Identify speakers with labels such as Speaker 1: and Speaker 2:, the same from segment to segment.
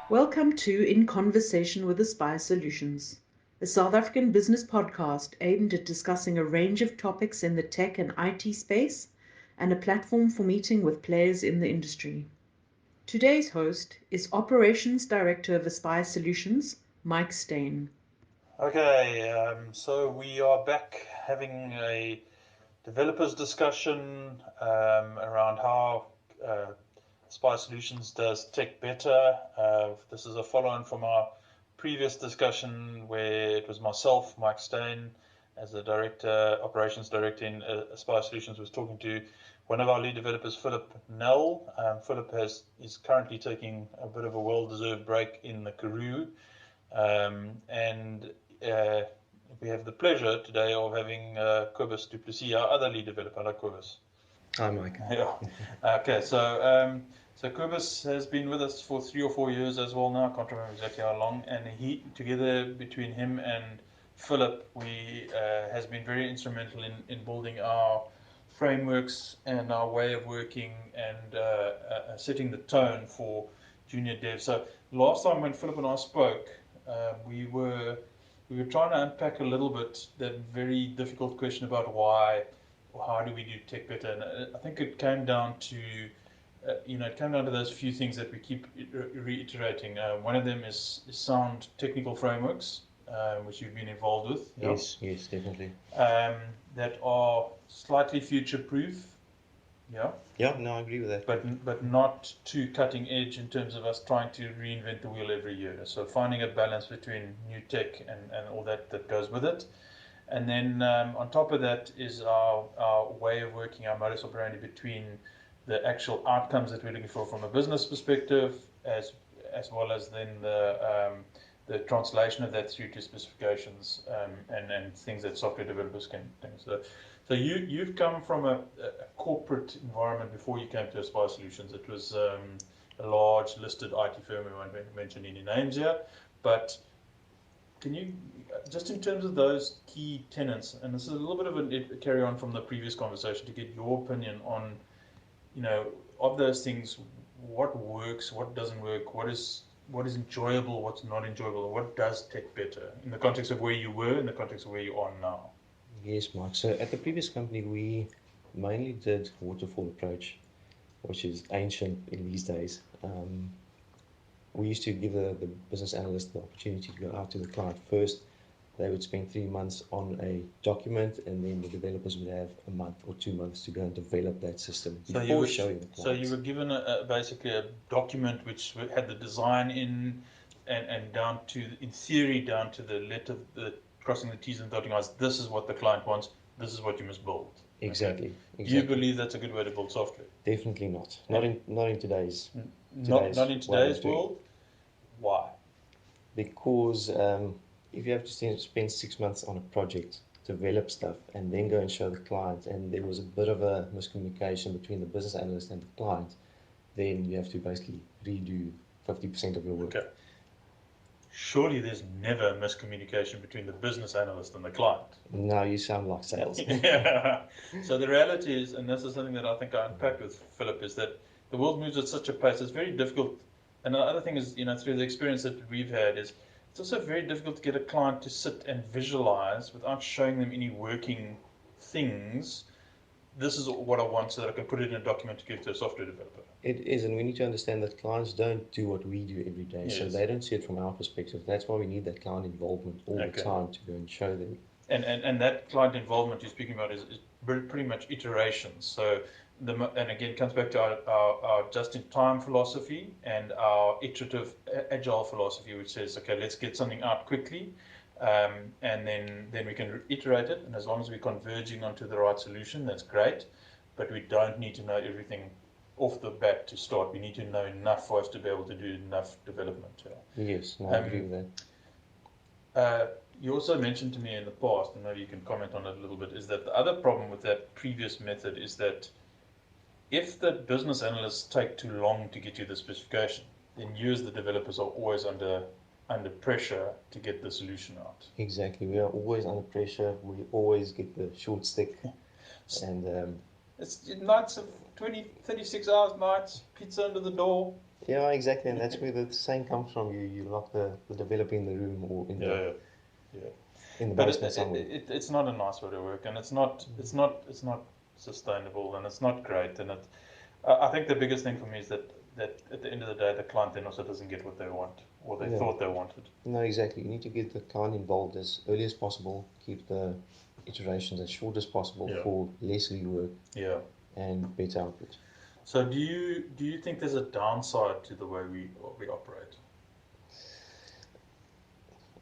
Speaker 1: Welcome to In Conversation with Aspire Solutions, a South African business podcast aimed at discussing a range of topics in the tech and IT space and a platform for meeting with players in the industry. Today's host is Operations Director of Aspire Solutions, Mike Steyn.
Speaker 2: Okay, so we are back having a developers discussion around how Aspire Solutions does tech better. This is a follow-on from our previous discussion where it was myself, Mike Steyn, as the operations director in Aspire Solutions, was talking to one of our lead developers, Philip Nell. Philip is currently taking a bit of a well-deserved break in the Karoo. And we have the pleasure today of having Kobus Du Plessis, our other lead developer. Hello, Kobus.
Speaker 3: Hi, Mike.
Speaker 2: Yeah. Okay, so Kobus has been with us for 3 or 4 years as well now. I can't remember exactly how long. And together between him and Philip, has been very instrumental in building our frameworks and our way of working and setting the tone for junior devs. So last time when Philip and I spoke, we were trying to unpack a little bit that very difficult question about how do we do tech better, and I think it came down to those few things that we keep reiterating. One of them is sound technical frameworks, which you've been involved with.
Speaker 3: Yes, definitely.
Speaker 2: That are slightly future-proof. Yeah.
Speaker 3: Yeah, no, I agree with that.
Speaker 2: But not too cutting edge in terms of us trying to reinvent the wheel every year. So finding a balance between new tech and all that goes with it. And then on top of that is our way of working, our modus operandi between the actual outcomes that we're looking for from a business perspective, as well as then the translation of that through to specifications and things that software developers can do. So you've come from a corporate environment before you came to Aspire Solutions. It was a large listed IT firm. We won't mention any names here, but can you, just in terms of those key tenants, and this is a little bit of a carry on from the previous conversation, to get your opinion on, of those things, what works, what doesn't work, what is enjoyable, what's not enjoyable, what does tech better in the context of where you were, in the context of where you are now?
Speaker 3: Yes, Mark. So at the previous company, we mainly did waterfall approach, which is ancient in these days. We used to give the business analyst the opportunity to go out to the client first. They would spend 3 months on a document, and then the developers would have a month or 2 months to go and develop that system before showing the client.
Speaker 2: So you were given basically a document which had the design in, and down to, in theory, down to the letter, crossing the T's and dotting I's. This is what the client wants. This is what you must build.
Speaker 3: Exactly.
Speaker 2: Do you believe that's a good way to build software?
Speaker 3: Definitely not. Not in today's.
Speaker 2: Not in today's world. Why?
Speaker 3: Because if you have to spend 6 months on a project, develop stuff, and then go and show the client, and there was a bit of a miscommunication between the business analyst and the client, then you have to basically redo 50% of your work.
Speaker 2: Okay. Surely there's never miscommunication between the business analyst and the client.
Speaker 3: No, you sound like sales.
Speaker 2: Yeah. So the reality is, and this is something that I think I unpacked with Philip, is that the world moves at such a pace, it's very difficult. And the other thing is, through the experience that we've had, is it's also very difficult to get a client to sit and visualize without showing them any working things. This is what I want so that I can put it in a document to give to a software developer.
Speaker 3: It is, and we need to understand that clients don't do what we do every day, so they don't see it from our perspective. That's why we need that client involvement all the time to go and show them.
Speaker 2: And that client involvement you're speaking about is pretty much iterations. So and again, it comes back to our just-in-time philosophy and our iterative agile philosophy, which says, okay, let's get something out quickly, and then we can iterate it. And as long as we're converging onto the right solution, that's great. But we don't need to know everything off the bat to start. We need to know enough for us to be able to do enough development.
Speaker 3: Yes, no, I agree with
Speaker 2: that. You also mentioned to me in the past, and maybe you can comment on it a little bit, is that the other problem with that previous method is that if the business analysts take too long to get you the specification, then you as the developers are always under pressure to get the solution out.
Speaker 3: Exactly. We are always under pressure. We always get the short stick. And
Speaker 2: it's nights of 36 hours nights, pizza under the door.
Speaker 3: Yeah, exactly, and that's where the saying comes from. You lock the developer in the room or in
Speaker 2: Yeah.
Speaker 3: in the
Speaker 2: But
Speaker 3: basement somewhere.
Speaker 2: it's not a nice way to work, and it's not sustainable, and it's not great. And I think the biggest thing for me is that at the end of the day, the client then also doesn't get what they want or they
Speaker 3: Yeah.
Speaker 2: thought they wanted.
Speaker 3: No, exactly. You need to get the client involved as early as possible. Keep the iterations as short as possible
Speaker 2: Yeah.
Speaker 3: for less rework
Speaker 2: Yeah.
Speaker 3: and better output.
Speaker 2: So do you think there's a downside to the way we operate?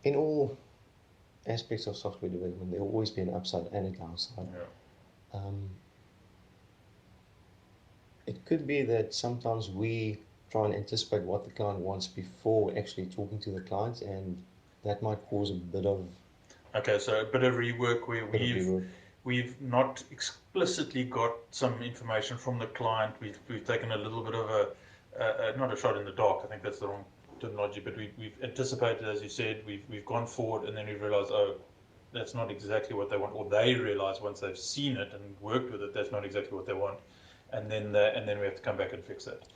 Speaker 3: In all aspects of software development, there will always be an upside and a downside.
Speaker 2: Yeah.
Speaker 3: It could be that sometimes we try and anticipate what the client wants before actually talking to the client, and that might cause a bit of
Speaker 2: Okay, so a bit of rework where
Speaker 3: rework.
Speaker 2: we've not explicitly got some information from the client. We've taken a little bit of a not a shot in the dark. I think that's the wrong terminology, but we've anticipated, as you said, we've gone forward, and then we've realised, oh, that's not exactly what they want, or they realise once they've seen it and worked with it, that's not exactly what they want, and then we have to come back and fix it.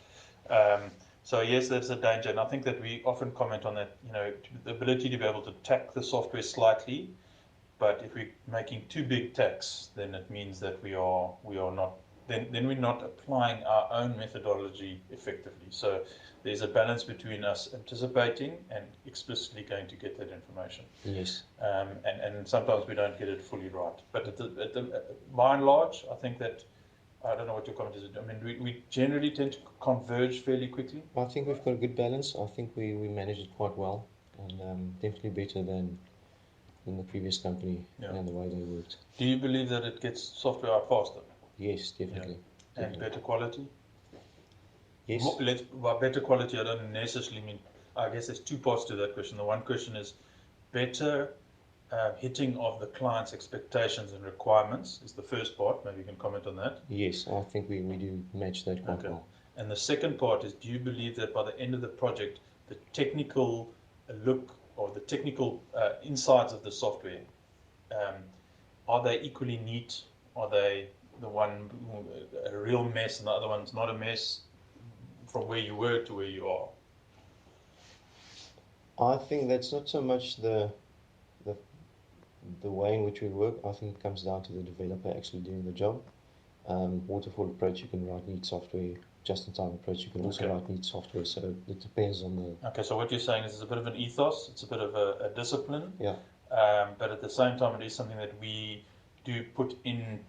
Speaker 2: So yes, that's a danger, and I think that we often comment on that. You know, the ability to be able to tack the software slightly, but if we're making too big tacks, then it means that we are not then we're not applying our own methodology effectively. So there's a balance between us anticipating and explicitly going to get that information.
Speaker 3: Yes.
Speaker 2: And sometimes we don't get it fully right. But by and large, I think that I don't know what your comment is. I mean, we generally tend to converge fairly quickly.
Speaker 3: I think we've got a good balance. I think we managed it quite well, and definitely better than the previous company and the way they worked.
Speaker 2: Do you believe that it gets software out faster?
Speaker 3: Yes, definitely.
Speaker 2: Yeah. And better quality?
Speaker 3: Yes.
Speaker 2: By better quality, I don't necessarily mean, I guess there's two parts to that question. The one question is better hitting of the client's expectations and requirements is the first part. Maybe you can comment on that.
Speaker 3: Yes, I think we do match that quite well.
Speaker 2: And the second part is, do you believe that by the end of the project, the technical look or the technical insides of the software, are they equally neat? Are they the one a real mess and the other one's not a mess from where you were to where you are?
Speaker 3: I think that's not so much the way in which we work. I think it comes down to the developer actually doing the job. Waterfall approach, you can write neat software. Just-in-time approach, you can also write neat software. So it depends on the...
Speaker 2: Okay, so what you're saying is it's a bit of an ethos, it's a bit of a discipline.
Speaker 3: Yeah.
Speaker 2: But at the same time, it is something that we do put in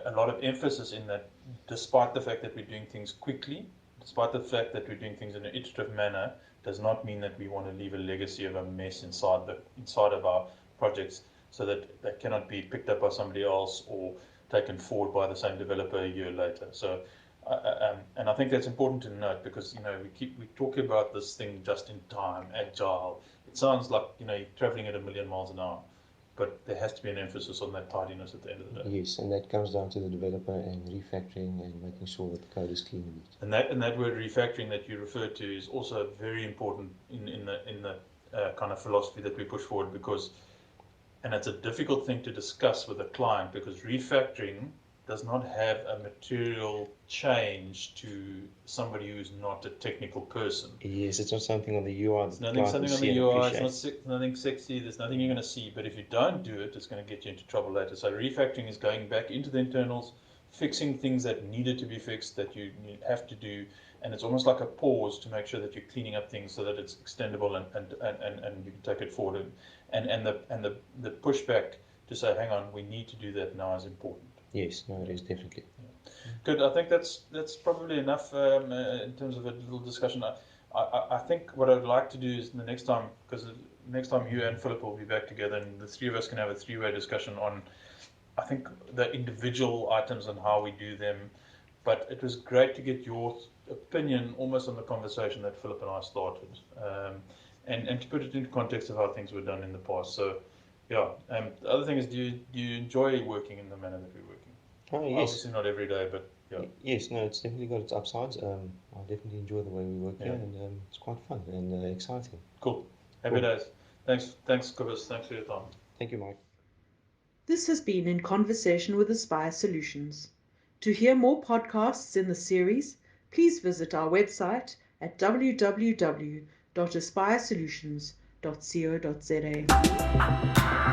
Speaker 2: a lot of emphasis in, that despite the fact that we're doing things quickly, despite the fact that we're doing things in an iterative manner, does not mean that we want to leave a legacy of a mess inside of our projects, so that they cannot be picked up by somebody else or taken forward by the same developer a year later. So, and I think that's important to note, because we talk about this thing just in time, agile. It sounds like you're traveling at 1,000,000 miles an hour, but there has to be an emphasis on that tidiness at the end of the day.
Speaker 3: Yes, and that comes down to the developer and refactoring and making sure that the code is clean and neat.
Speaker 2: And that word refactoring that you referred to is also very important in the kind of philosophy that we push forward, because, and it's a difficult thing to discuss with a client, because refactoring does not have a material change to somebody who's not a technical person.
Speaker 3: Yes, it's not something on the UI.
Speaker 2: There's nothing on the UI, it's nothing sexy, there's nothing you're going to see, but if you don't do it, it's going to get you into trouble later. So refactoring is going back into the internals, fixing things that needed to be fixed, that you have to do, and it's almost like a pause to make sure that you're cleaning up things so that it's extendable and you can take it forward. And the pushback to say, hang on, we need to do that now is important.
Speaker 3: Yes, no, it is definitely.
Speaker 2: Yeah. Good. I think that's probably enough in terms of a little discussion. I think what I'd like to do is the next time, because next time you and Philip will be back together, and the three of us can have a three-way discussion on, I think, the individual items and how we do them. But it was great to get your opinion almost on the conversation that Philip and I started, and to put it into context of how things were done in the past. So, yeah. The other thing is, do you enjoy working in the manner that we're working?
Speaker 3: Oh, yes.
Speaker 2: Obviously not every day, but yeah.
Speaker 3: Yes, no, it's definitely got its upsides. I definitely enjoy the way we work here, and it's quite fun and exciting.
Speaker 2: Cool. Happy days. Thanks, Kobus. Thanks for your time.
Speaker 3: Thank you, Mike.
Speaker 1: This has been In Conversation with Aspire Solutions. To hear more podcasts in the series, please visit our website at www.aspiresolutions.co.za.